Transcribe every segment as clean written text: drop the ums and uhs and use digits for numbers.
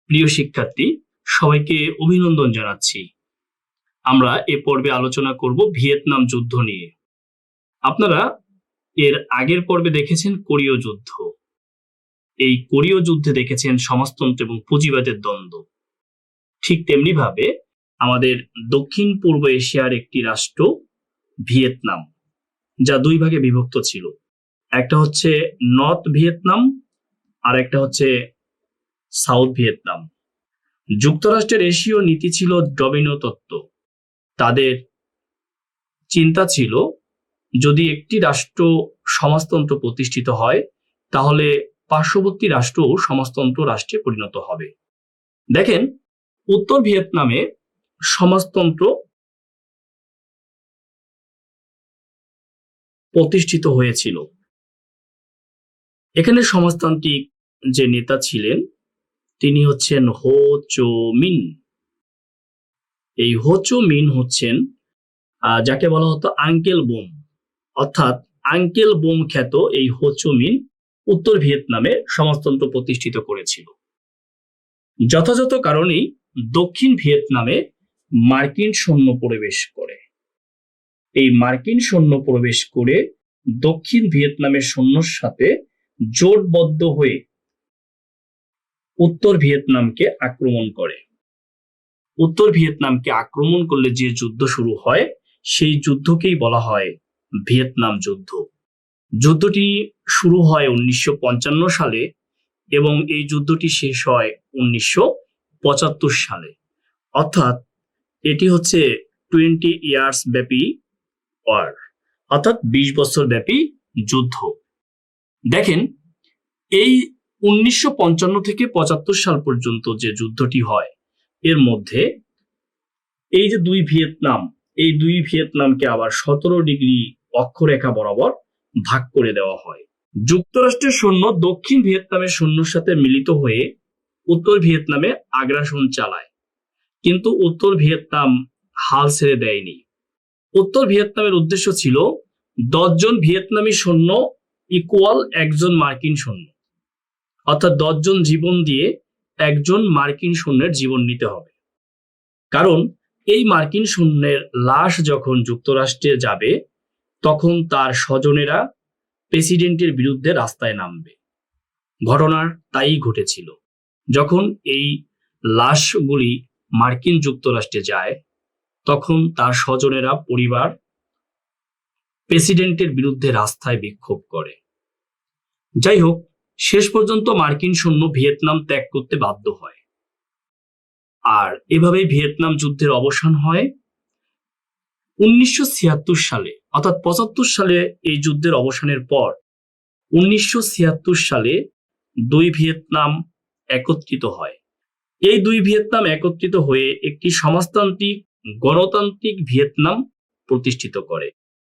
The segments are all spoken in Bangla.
প্রিয় শিক্ষার্থী, সবাইকে অভিনন্দন জানাচ্ছি। আমরা এ পর্বে আলোচনা করব ভিয়েতনাম যুদ্ধ নিয়ে। আপনারা এর আগের পর্বে দেখেছেন কোরীয় যুদ্ধ। এই কোরীয় যুদ্ধে দেখেছেন সমাজতন্ত্র এবং পুঁজিবাদের দ্বন্দ্ব। ঠিক তেমনি ভাবে আমাদের দক্ষিণ পূর্ব এশিয়ার একটি রাষ্ট্র ভিয়েতনাম, যা দুই ভাগে বিভক্ত ছিল। একটা হচ্ছে নর্থ ভিয়েতনাম আর একটা হচ্ছে সাউথ ভিয়েতনাম। যুক্তরাষ্ট্রের এশীয় নীতি ছিল ডমিনো তত্ত্ব। তাদের চিন্তা ছিল, যদি একটি রাষ্ট্র সমাজতন্ত্র প্রতিষ্ঠিত হয় তাহলে পার্শ্ববর্তী রাষ্ট্রও সমাজতন্ত্র রাষ্ট্রে পরিণত হবে। দেখেন, উত্তর ভিয়েতনামে সমাজতন্ত্র প্রতিষ্ঠিত হয়েছিল। এখানে সমাজতান্ত্রিক যে নেতা ছিলেন তিনি হচ্ছেন হো চো মিন। এই হো চো মিন হচ্ছেন যাকে বলা হতো আঙ্কেল বোম, অর্থাৎ আঙ্কেল বোম খ্যাত এই হো চো মিন উত্তর ভিয়েতনামে সমাজতন্ত্র প্রতিষ্ঠিত করেছিল। যথাযথ কারণেই দক্ষিণ ভিয়েতনামে মার্কিন সৈন্য প্রবেশ করে। এই মার্কিন সৈন্য প্রবেশ করে দক্ষিণ ভিয়েতনামের সৈন্যর সাথে জোটবদ্ধ হয়ে উত্তর ভিয়েতনামকে আক্রমণ করে। উত্তর ভিয়েতনামকে আক্রমণ করলে যে যুদ্ধ শুরু হয় সেই যুদ্ধকেই বলা হয় ভিয়েতনাম যুদ্ধ। যুদ্ধটি শুরু হয় 1955 সালে এবং এই যুদ্ধটি শেষ হয় 1975 সালে। অর্থাৎ এটি হচ্ছে 20 ইয়ার্স ব্যাপী ওয়ার, অর্থাৎ 20 বছর ব্যাপী যুদ্ধ। দেখেন, এই 1955 থেকে 75 সাল পর্যন্ত যে যুদ্ধটি হয় এর মধ্যে এই যে দুই ভিয়েতনাম, এই দুই ভিয়েতনামকে আবার 17 ডিগ্রি অক্ষরেখা বরাবর ভাগ করে দেওয়া হয়। যুক্তরাষ্ট্রের সৈন্য দক্ষিণ ভিয়েতনামের সৈন্যর সাথে মিলিত হয়ে উত্তর ভিয়েতনামে আগ্রাসন চালায়, কিন্তু উত্তর ভিয়েতনাম হাল ছেড়ে দেয়নি। উত্তর ভিয়েতনামের উদ্দেশ্য ছিল 10 জন ভিয়েতনামী সৈন্য ইকুয়াল একজন মার্কিন সৈন্য, অর্থাৎ 10 জন জীবন দিয়ে একজন মার্কিন সৈন্যের জীবন নিতে হবে। কারণ এই মার্কিন সৈন্যের লাশ যখন যুক্তরাষ্ট্রে যাবে তখন তার স্বজনেরা প্রেসিডেন্টের বিরুদ্ধে রাস্তায় নামবে। ঘটনার তাই ঘটেছিল। যখন এই লাশগুলি মার্কিন যুক্তরাষ্ট্রে যায় তখন তার স্বজনেরা, পরিবার প্রেসিডেন্টের বিরুদ্ধে রাস্তায় বিক্ষোভ করে। যাই হোক, শেষ পর্যন্ত মার্কিন সৈন্য ভিয়েতনাম ত্যাগ করতে বাধ্য হয়। আর এভাবেই ভিয়েতনাম যুদ্ধের অবসান হয় 1976 সালে। অর্থাৎ 75 সালে এই যুদ্ধের অবসানের পর 1976 সালে দুই ভিয়েতনাম একত্রিত হয়। এই দুই ভিয়েতনাম একত্রিত হয়ে একটি সমাজতান্ত্রিক গণতান্ত্রিক ভিয়েতনাম প্রতিষ্ঠিত করে।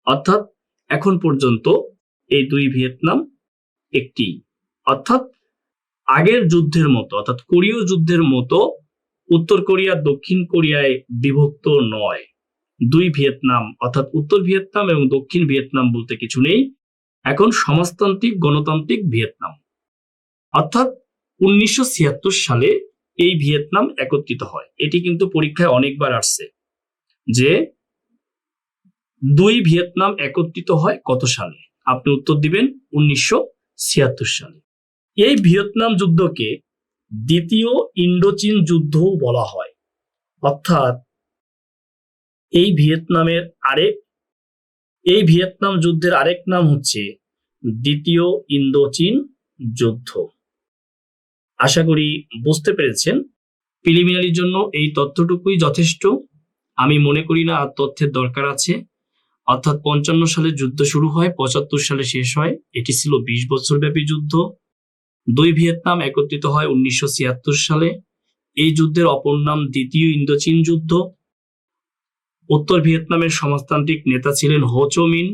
অর্থাৎ এখন পর্যন্ত এই দুই ভিয়েতনাম একটি, অর্থাৎ আগের যুদ্ধের মতো, অর্থাৎ কোরীয় যুদ্ধের মতো উত্তর কোরিয়া দক্ষিণ কোরিয়ায় বিভক্ত নয়। দুই ভিয়েতনাম, অর্থাৎ উত্তর ভিয়েতনাম এবং দক্ষিণ ভিয়েতনাম বলতে কিছু নেই। এখন সমাজতান্ত্রিক গণতান্ত্রিক ভিয়েতনাম। অর্থাৎ 1976 সালে এই ভিয়েতনাম একত্রিত হয়। এটি কিন্তু পরীক্ষায় অনেকবার আসছে যে দুই ভিয়েতনাম একত্রিত হয় কত সালে। আপনি উত্তর দিবেন 1976 সালে। এই ভিয়েতনাম যুদ্ধকে দ্বিতীয় ইন্দোচীন যুদ্ধও বলা হয়। অর্থাৎ এই ভিয়েতনাম যুদ্ধের আরেক নাম হচ্ছে দ্বিতীয় ইন্দোচীন যুদ্ধ। আশা করি বুঝতে পেরেছেন। প্রিলিমিনারির জন্য এই তথ্যটুকুই যথেষ্ট। আমি মনে করি না আর তথ্যের দরকার আছে। অর্থাৎ 55 সালে যুদ্ধ শুরু হয়, 75 সালে শেষ হয়। এটি ছিল 20 বছর ব্যাপী যুদ্ধ। দুই ভিয়েতনাম একত্রিত হয় 1976 সালে। এই যুদ্ধের অপর নাম দ্বিতীয় ইন্দোচীন যুদ্ধ। উত্তর ভিয়েতনামের সমাজতান্ত্রিক নেতা ছিলেন হো চো মিন।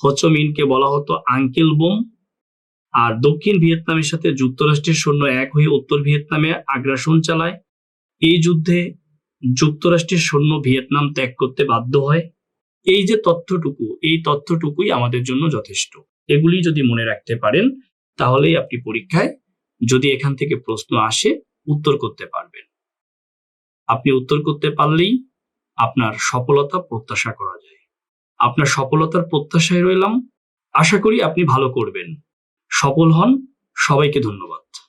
হো চো মিনকে বলা হতো আঙ্কেল বোম। আর দক্ষিণ ভিয়েতনামের সাথে যুক্তরাষ্ট্রের সৈন্য এক হয়ে উত্তর ভিয়েতনামে আগ্রাসন চালায়। এই যুদ্ধে যুক্তরাষ্ট্রের সৈন্য ভিয়েতনাম ত্যাগ করতে বাধ্য হয়। এই যে তথ্যটুকু, এই তথ্যটুকুই আমাদের জন্য যথেষ্ট। এগুলি যদি মনে রাখতে পারেন তাহলেই আপনি পরীক্ষায় যদি এখান থেকে প্রশ্ন আসে উত্তর করতে পারবেন। আপনি উত্তর করতে পারলেই আপনার সফলতা প্রত্যাশা করা যায়। আপনার সফলতার প্রত্যাশায় রইলাম। আশা করি আপনি ভালো করবেন। সফল হন। সবাইকে ধন্যবাদ।